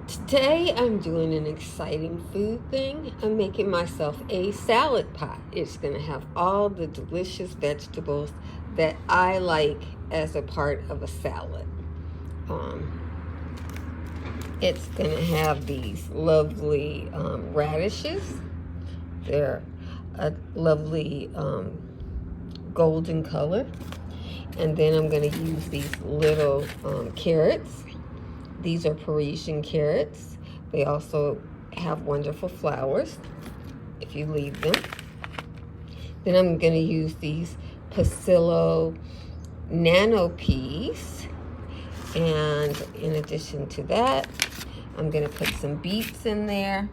Today I'm doing an exciting food thing. I'm making myself a salad pot. It's going to have all the delicious vegetables that I like as a part of a salad. It's going to have these lovely radishes. They're a lovely golden color. And then I'm going to use these little carrots. These are Parisian carrots. They also have wonderful flowers if you leave them. Then I'm going to use these Pasilla nano peas. And in addition to that, I'm going to put some beets in there.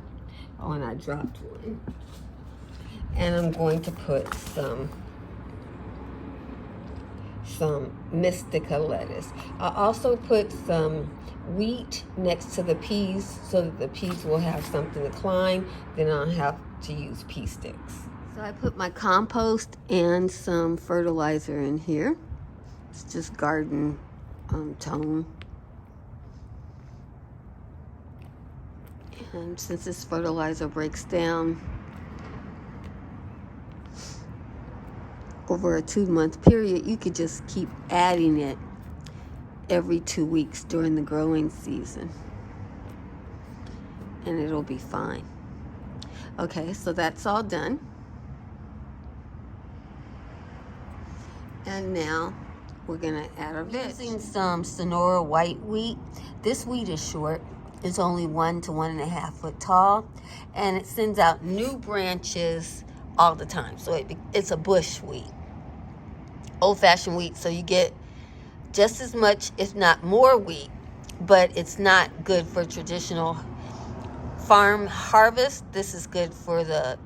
Oh, and I dropped one. And I'm going to put some Mystica lettuce. I also put some wheat next to the peas so that the peas will have something to climb. Then I'll have to use pea sticks. So I put my compost and some fertilizer in here. It's just garden tone. And since this fertilizer breaks down over a 2-month period, you could just keep adding it every 2 weeks during the growing season and it'll be fine. Okay, so that's all done. And now we're gonna add our veg. Using some Sonora white wheat. This wheat is short. It's only 1 to 1.5 foot tall, and it sends out new branches all the time. So it's a bush wheat, old-fashioned wheat. So you get just as much, if not more wheat, but it's not good for traditional farm harvest. This is good for the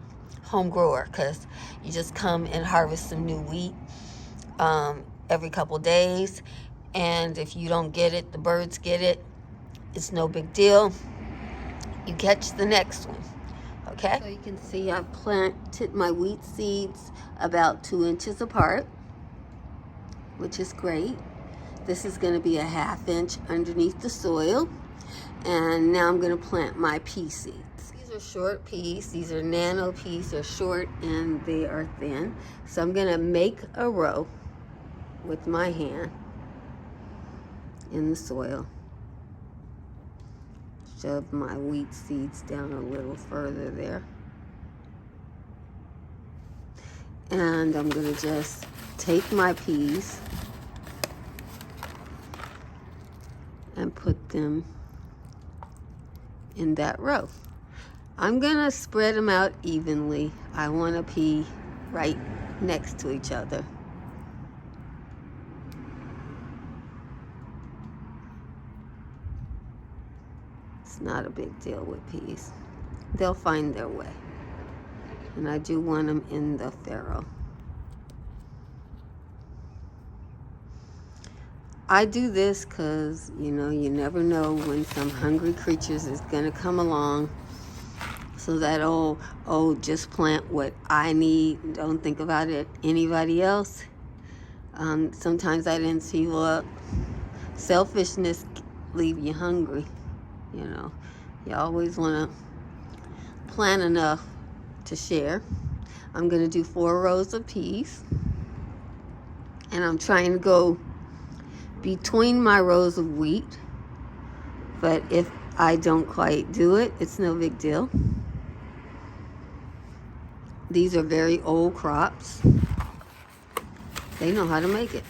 home grower because you just come and harvest some new wheat every couple days. And if you don't get it, the birds get it. It's no big deal. You catch the next one. Okay? So you can see I've planted my wheat seeds about 2 inches apart, which is great. This is going to be a 1/2 inch underneath the soil. And now I'm going to plant my pea seeds. These are short peas. These are nano peas. They're short and they are thin. So I'm going to make a row with my hand in the soil. Shove my wheat seeds down a little further there. And I'm going to just take my peas and put them in that row. I'm going to spread them out evenly. I want a pea right next to each other. It's not a big deal with peas. They'll find their way. And I do want them in the farrow. I do this because, you never know when some hungry creatures is going to come along. So that, just plant what I need. Don't think about anybody else. Sometimes I didn't see what selfishness leave you hungry. You always want to plan enough to share. I'm going to do 4 rows of peas. And I'm trying to go between my rows of wheat. But if I don't quite do it, it's no big deal. These are very old crops. They know how to make it.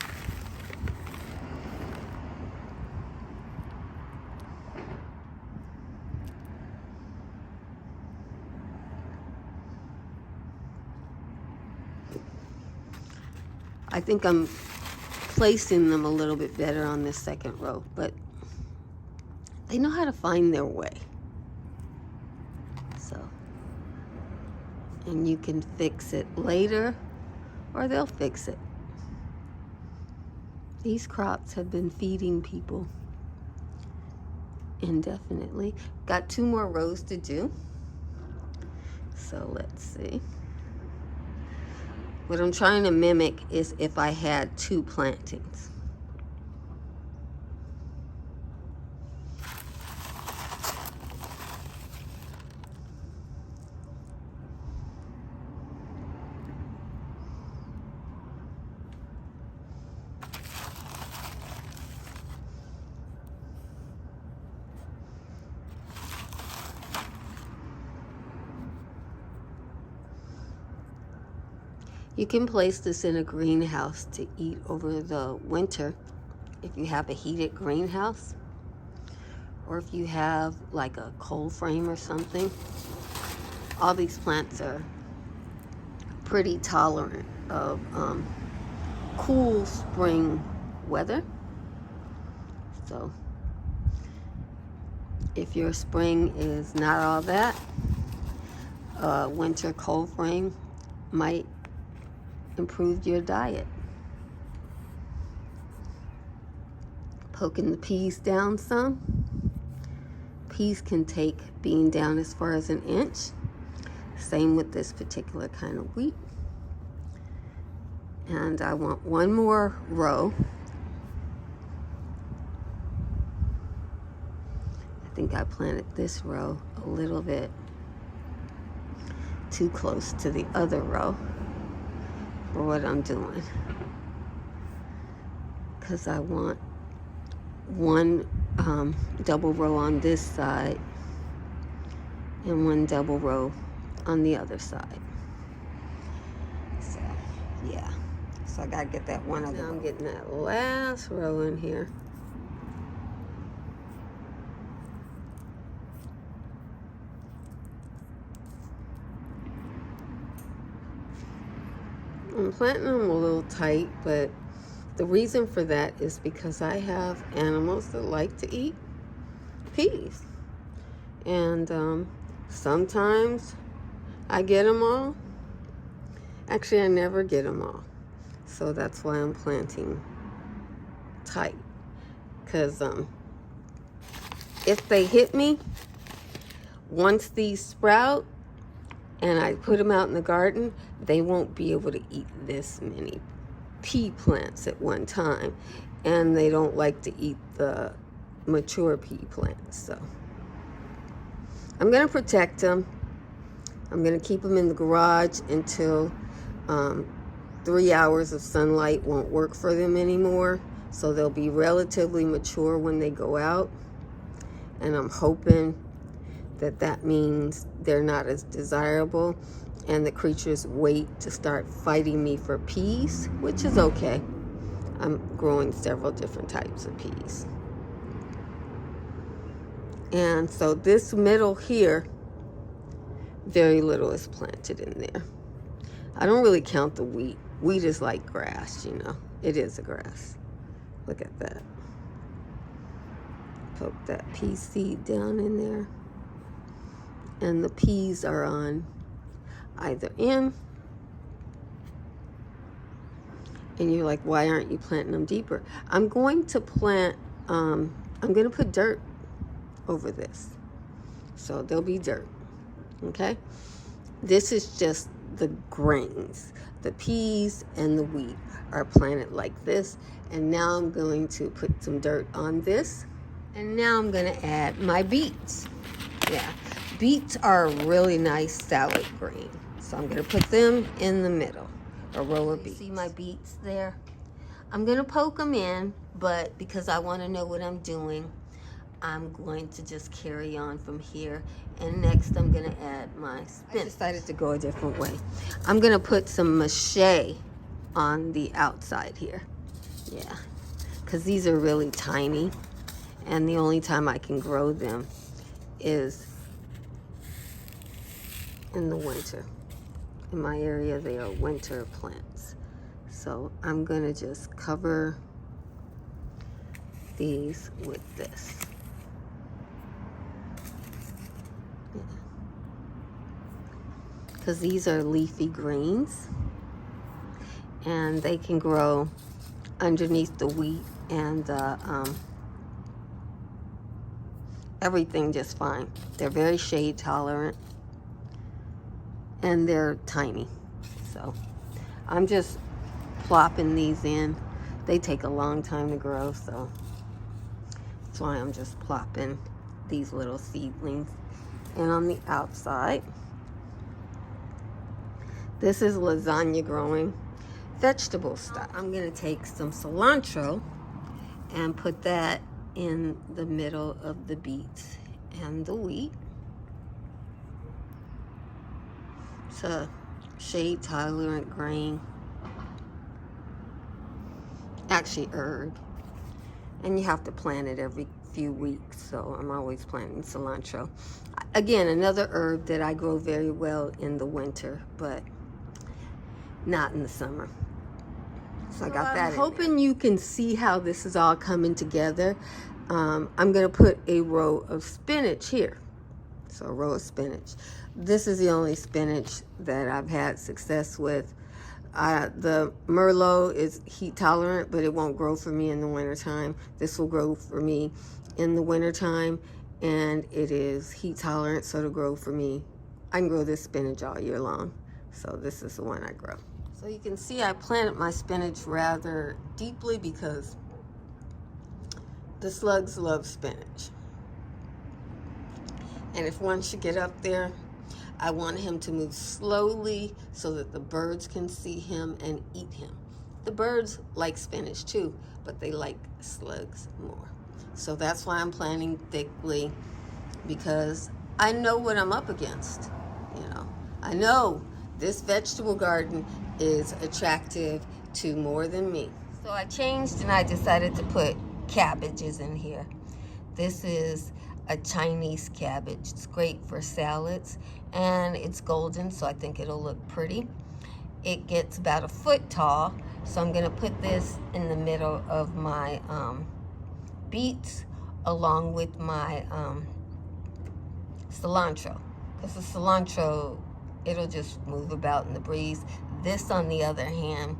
I think I'm placing them a little bit better on this second row, but they know how to find their way. So, and you can fix it later, or they'll fix it. These crops have been feeding people indefinitely. Got 2 more rows to do. So let's see. What I'm trying to mimic is if I had 2 plantings. You can place this in a greenhouse to eat over the winter if you have a heated greenhouse, or if you have like a cold frame or something. All these plants are pretty tolerant of cool spring weather. So if your spring is not all that, winter cold frame might improve your diet. Poking the peas down some. Peas can take being down as far as 1 inch. Same with this particular kind of wheat. And I want one more row. I think I planted this row a little bit too close to the other row for what I'm doing, because I want one double row on this side and one double row on the other side. So yeah, so I gotta get that one other row. I'm getting that last row in here. I'm planting them a little tight, but the reason for that is because I have animals that like to eat peas. And sometimes I get them all. Actually, I never get them all. So that's why I'm planting tight. Because if they hit me, once these sprout, and I put them out in the garden, they won't be able to eat this many pea plants at one time. And they don't like to eat the mature pea plants. So I'm going to protect them. I'm going to keep them in the garage until 3 hours of sunlight won't work for them anymore. So they'll be relatively mature when they go out. And I'm hoping that means they're not as desirable and the creatures wait to start fighting me for peas, which is okay. I'm growing several different types of peas. And so this middle here, very little is planted in there. I don't really count the wheat. Wheat is like grass, you know. It is a grass. Look at that. Poke that pea seed down in there. And the peas are on either end. And you're like, why aren't you planting them deeper? I'm going to plant, I'm going to put dirt over this. So there'll be dirt, okay? This is just the grains. The peas and the wheat are planted like this. And now I'm going to put some dirt on this. And now I'm going to add my beets. Yeah. Beets are a really nice salad green. So I'm going to put them in the middle, a row of beets. See my beets there? I'm going to poke them in, but because I want to know what I'm doing, I'm going to just carry on from here. And next I'm going to add my spinach. I decided to go a different way. I'm going to put some mache on the outside here. Yeah, because these are really tiny. And the only time I can grow them is in the winter. In my area, they are winter plants. So I'm gonna just cover these with this. Because these are leafy greens and they can grow underneath the wheat and everything just fine. They're very shade tolerant. And they're tiny. So I'm just plopping these in. They take a long time to grow, so that's why I'm just plopping these little seedlings. And on the outside, this is lasagna growing vegetable stock. I'm gonna take some cilantro and put that in the middle of the beets and the wheat. It's a shade tolerant green. Actually herb. And you have to plant it every few weeks, so I'm always planting cilantro. Again, another herb that I grow very well in the winter, but not in the summer. So I got that. I'm hoping you can see how this is all coming together. I'm gonna put a row of spinach here. So a row of spinach. This is the only spinach that I've had success with. The Merlot is heat tolerant, but it won't grow for me in the wintertime. This will grow for me in the wintertime, and it is heat tolerant, so it'll grow for me. I can grow this spinach all year long. So this is the one I grow. So you can see I planted my spinach rather deeply because the slugs love spinach. And if one should get up there, I want him to move slowly so that the birds can see him and eat him. The birds like spinach too, but they like slugs more. So that's why I'm planting thickly, because I know what I'm up against. You know, I know this vegetable garden is attractive to more than me. So I changed and I decided to put cabbages in here. This is a Chinese cabbage. It's great for salads, and it's golden, so I think it'll look pretty. It gets about a foot tall, so I'm gonna put this in the middle of my beets along with my cilantro, because the cilantro, it'll just move about in the breeze. This, on the other hand,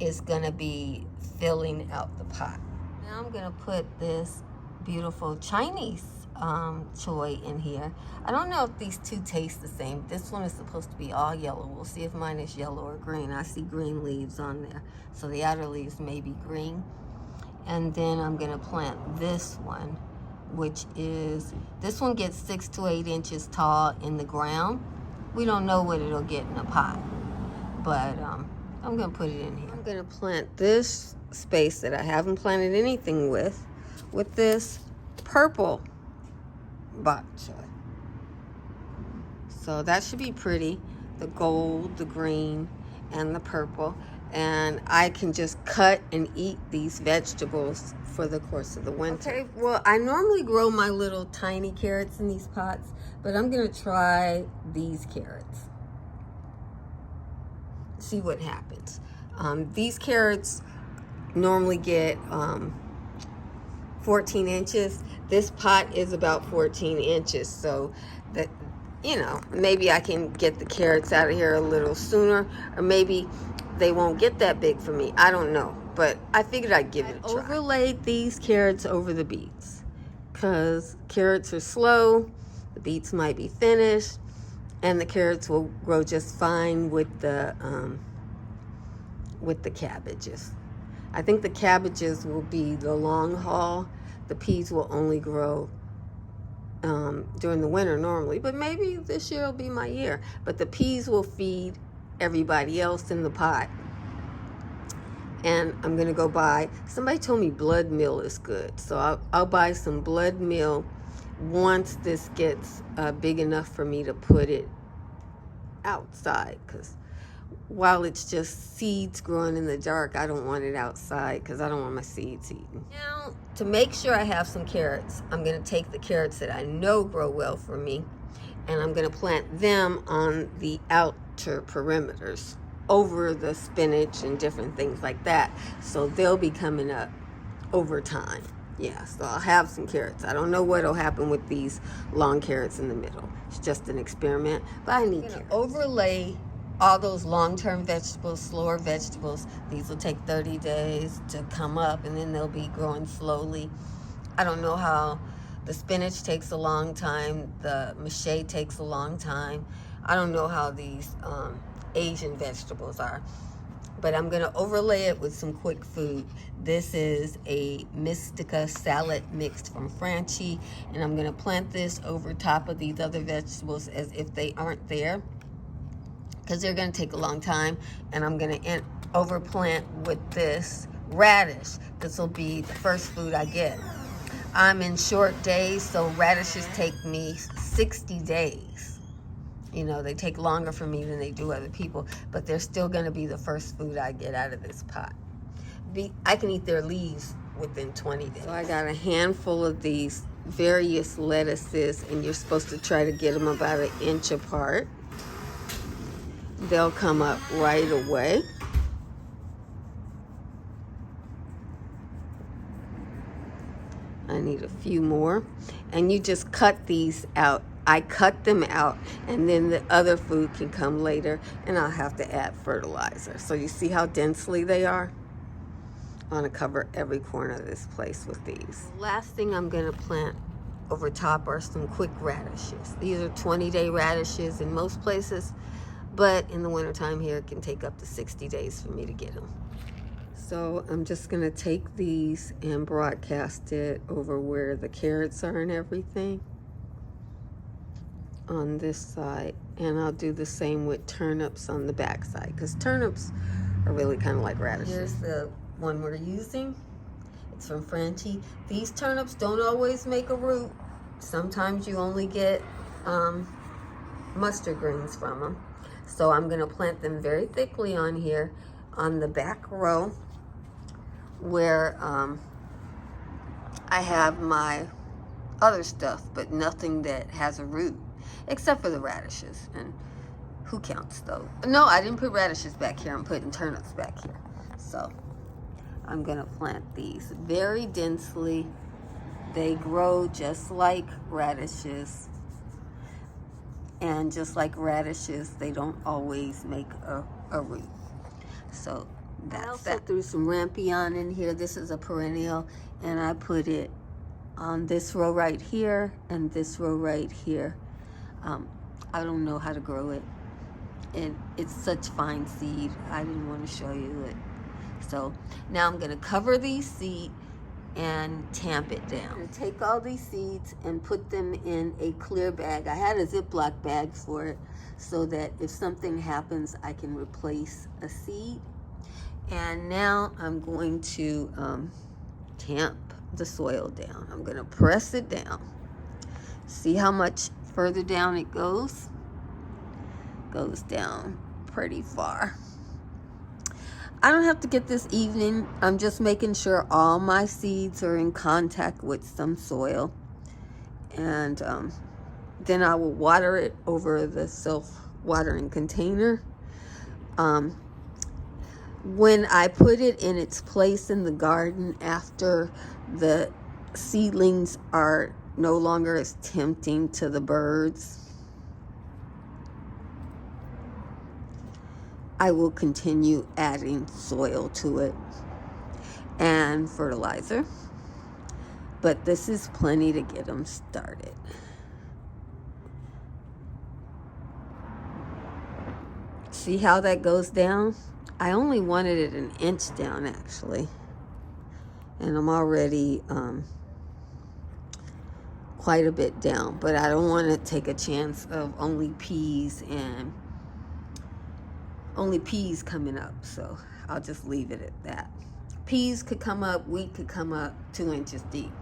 is gonna be filling out the pot. Now I'm gonna put this beautiful Chinese choy in here. I don't know if these two taste the same. This one is supposed to be all yellow. We'll see if mine is yellow or green. I see green leaves on there, so the outer leaves may be green. And then I'm gonna plant this one, which is, this one gets 6 to 8 inches tall in the ground. We don't know what it'll get in a pot, but I'm gonna put it in here. I'm gonna plant this space that I haven't planted anything with this purple bok choy. So that should be pretty. The gold, the green, and the purple. And I can just cut and eat these vegetables for the course of the winter. Okay, well, I normally grow my little tiny carrots in these pots, but I'm gonna try these carrots. See what happens. These carrots normally get 14 inches. This pot is about 14 inches, so that, you know, maybe I can get the carrots out of here a little sooner, or maybe they won't get that big for me. I don't know, but I figured I'd give it a try. I overlaid these carrots over the beets because carrots are slow, the beets might be finished, and the carrots will grow just fine with the cabbages. I think the cabbages will be the long haul. The peas will only grow during the winter normally, but maybe this year will be my year. But the peas will feed everybody else in the pot. And I'm gonna go buy, somebody told me blood meal is good, so I'll buy some blood meal once this gets big enough for me to put it outside, because while it's just seeds growing in the dark, I don't want it outside because I don't want my seeds eaten. Now, to make sure I have some carrots, I'm going to take the carrots that I know grow well for me, and I'm going to plant them on the outer perimeters over the spinach and different things like that. So they'll be coming up over time. Yeah, so I'll have some carrots. I don't know what will happen with these long carrots in the middle. It's just an experiment, but I need carrots. Overlay all those long-term vegetables, slower vegetables. These will take 30 days to come up, and then they'll be growing slowly. I don't know how the spinach takes a long time. The mache takes a long time. I don't know how these Asian vegetables are, but I'm gonna overlay it with some quick food. This is a Mystica salad mixed from Franchi, and I'm gonna plant this over top of these other vegetables as if they aren't there, because they're going to take a long time. And I'm going to overplant with this radish. This will be the first food I get. I'm in short days, so radishes take me 60 days. You know, they take longer for me than they do other people, but they're still going to be the first food I get out of this pot. I can eat their leaves within 20 days. So I got a handful of these various lettuces, and you're supposed to try to get them about 1 inch apart. They'll come up right away. I need a few more. And you just cut these out. I cut them out, and then the other food can come later, and I'll have to add fertilizer. So you see how densely they are? I want to cover every corner of this place with these. Last thing I'm going to plant over top are some quick radishes. These are 20-day radishes in most places, but in the wintertime here it can take up to 60 days for me to get them. So I'm just going to take these and broadcast it over where the carrots are and everything on this side, and I'll do the same with turnips on the back side, because turnips are really kind of like radishes. Here's the one we're using. It's from Franchi. These turnips don't always make a root. Sometimes you only get mustard greens from them. So I'm going to plant them very thickly on here on the back row where I have my other stuff, but nothing that has a root except for the radishes. And who counts those? No, I didn't put radishes back here. I'm putting turnips back here. So I'm going to plant these very densely. They grow just like radishes. And just like radishes, they don't always make a root. So that's I also threw some rampion in here. This is a perennial, and I put it on this row right here and this row right here. I don't know how to grow it, and it's such fine seed. I didn't want to show you it. So now I'm going to cover these seeds and tamp it down. I'm going to take all these seeds and put them in a clear bag. I had a Ziploc bag for it so that if something happens, I can replace a seed. And now I'm going to tamp the soil down. I'm going to press it down. See how much further down it goes? Goes down pretty far. I don't have to get this even. I'm just making sure all my seeds are in contact with some soil. And then I will water it over the self-watering container. When I put it in its place in the garden after the seedlings are no longer as tempting to the birds, I will continue adding soil to it and fertilizer. But this is plenty to get them started. See how that goes down? I only wanted it 1 inch down actually. And I'm already quite a bit down. But I don't want to take a chance of only peas coming up, so I'll just leave it at that. Peas could come up, wheat could come up 2 inches deep,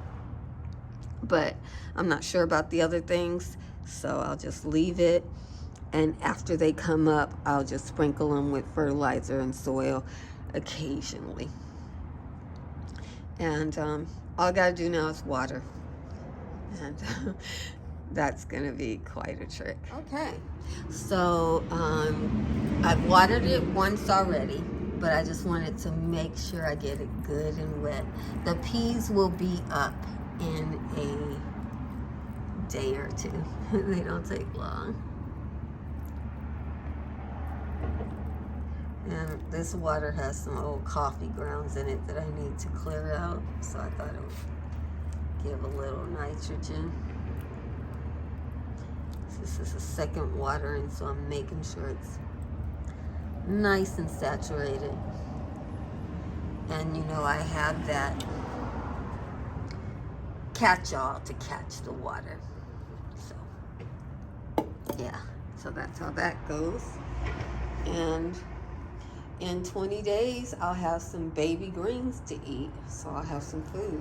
but I'm not sure about the other things, so I'll just leave it. And after they come up, I'll just sprinkle them with fertilizer and soil occasionally. And all I gotta do now is water, and that's gonna be quite a trick. Okay, so I've watered it once already, but I just wanted to make sure I get it good and wet. The peas will be up in a day or two. They don't take long. And this water has some old coffee grounds in it that I need to clear out, so I thought it would give a little nitrogen. This is a second watering, so I'm making sure it's nice and saturated. And you know, I have that catch-all to catch the water. So, yeah, so that's how that goes. And in 20 days, I'll have some baby greens to eat, so I'll have some food.